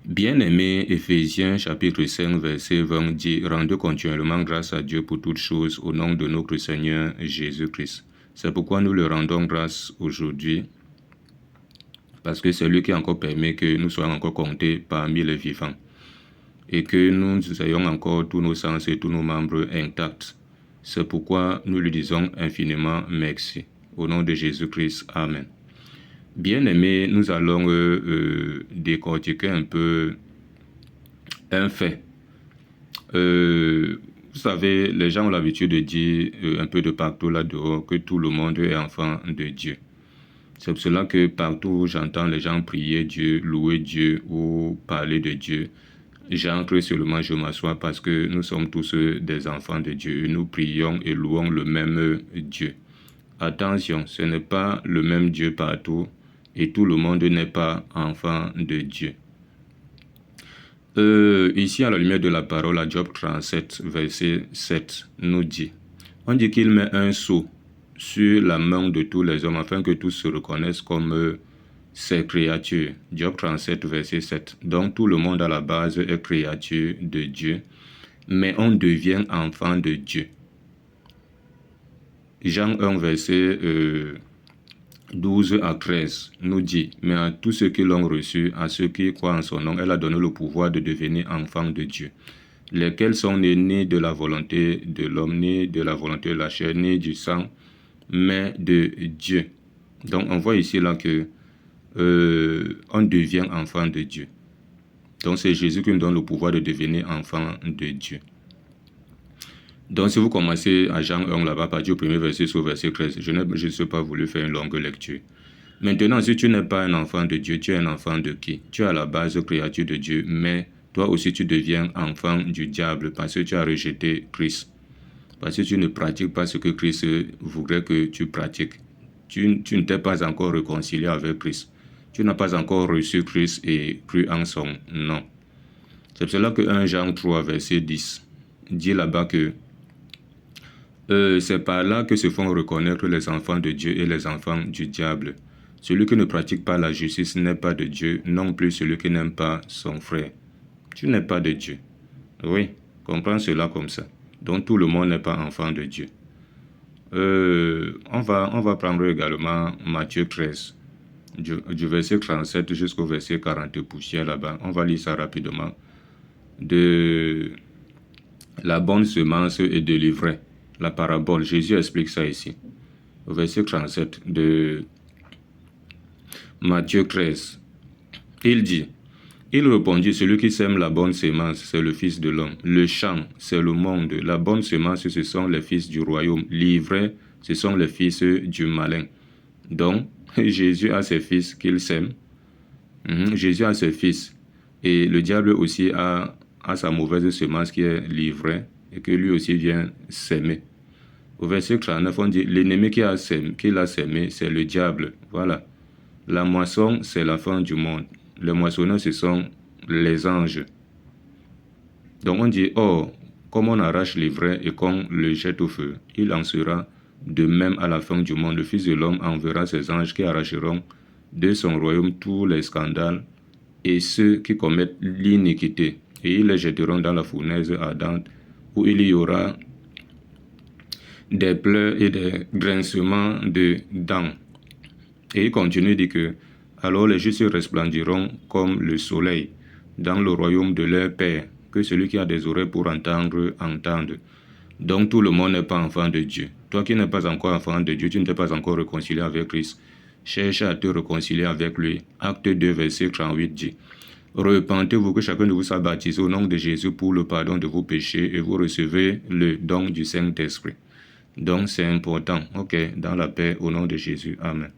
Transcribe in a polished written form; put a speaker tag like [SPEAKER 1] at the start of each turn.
[SPEAKER 1] Bien-aimés, Éphésiens chapitre 5 verset 20 dit « Rendez continuellement grâce à Dieu pour toutes choses au nom de notre Seigneur Jésus-Christ ». C'est pourquoi nous le rendons grâce aujourd'hui, parce que c'est lui qui encore permet que nous soyons encore comptés parmi les vivants et que nous ayons encore tous nos sens et tous nos membres intacts. C'est pourquoi nous lui disons infiniment merci. Au nom de Jésus-Christ, Amen. Bien-aimés, nous allons décortiquer un peu un fait. Vous savez, les gens ont l'habitude de dire un peu de partout là-dehors que tout le monde est enfant de Dieu. C'est pour cela que partout où j'entends les gens prier Dieu, louer Dieu ou parler de Dieu, j'entre seulement, je m'assois parce que nous sommes tous des enfants de Dieu. Nous prions et louons le même Dieu. Attention, ce n'est pas le même Dieu partout et tout le monde n'est pas enfant de Dieu. Ici, à la lumière de la parole, à Job 37, verset 7, nous dit, on dit qu'il met un sceau sur la main de tous les hommes afin que tous se reconnaissent comme ses créatures. Job 37, verset 7. Donc, tout le monde à la base est créature de Dieu, mais on devient enfant de Dieu. Jean 1, verset 12 à 13 nous dit, mais à tous ceux qui l'ont reçu, à ceux qui croient en son nom, elle a donné le pouvoir de devenir enfants de Dieu, lesquels sont nés de la volonté de l'homme, nés de la volonté de la chair, nés du sang, mais de Dieu. Donc on voit ici là que on devient enfant de Dieu. Donc c'est Jésus qui nous donne le pouvoir de devenir enfant de Dieu. Donc si vous commencez à Jean 1 là-bas, à partir du premier verset sur verset 13, je ne sais pas voulu faire une longue lecture. Maintenant, si tu n'es pas un enfant de Dieu, tu es un enfant de qui? Tu es à la base créature de Dieu, mais toi aussi tu deviens enfant du diable parce que tu as rejeté Christ. Parce que tu ne pratiques pas ce que Christ voudrait que tu pratiques. Tu ne t'es pas encore réconcilié avec Christ. Tu n'as pas encore reçu Christ et cru en son nom. C'est pour cela que 1 Jean 3, verset 10 dit là-bas que c'est par là que se font reconnaître les enfants de Dieu et les enfants du diable. Celui qui ne pratique pas la justice n'est pas de Dieu, non plus celui qui n'aime pas son frère. Tu n'es pas de Dieu. Oui, comprends cela comme ça. Donc tout le monde n'est pas enfant de Dieu. On va prendre également Matthieu 13, du verset 37 jusqu'au verset 40 poussière là-bas. On va lire ça rapidement. De la bonne semence et de l'ivraie. La parabole, Jésus explique ça ici. Au verset 37 de Matthieu 13. Il dit, il répondit, celui qui sème la bonne semence, c'est le Fils de l'homme. Le champ, c'est le monde. La bonne semence, ce sont les fils du royaume. L'ivraie, ce sont les fils du malin. Donc, Jésus a ses fils qu'il sème. Jésus a ses fils. Et le diable aussi a sa mauvaise semence qui est l'ivraie et que lui aussi vient s'aimer. Au verset 39, on dit, l'ennemi qui l'a sémé, c'est le diable. Voilà. La moisson, c'est la fin du monde. Les moissonneurs, ce sont les anges. Donc on dit, oh, comme on arrache l'ivraie et qu'on le jette au feu, il en sera de même à la fin du monde. Le Fils de l'homme enverra ses anges qui arracheront de son royaume tous les scandales et ceux qui commettent l'iniquité. Et ils les jetteront dans la fournaise ardente où il y aura des pleurs et des grincements de dents. Et il continue de dire que alors les justes resplendiront comme le soleil dans le royaume de leur Père, que celui qui a des oreilles pour entendre, entende. Donc tout le monde n'est pas enfant de Dieu. Toi qui n'es pas encore enfant de Dieu, tu ne t'es pas encore réconcilié avec Christ. Cherche à te réconcilier avec lui. Acte 2, verset 38 dit, repentez-vous que chacun de vous soit baptisé au nom de Jésus pour le pardon de vos péchés et vous recevez le don du Saint-Esprit. Donc c'est important. Ok, dans la paix, au nom de Jésus. Amen.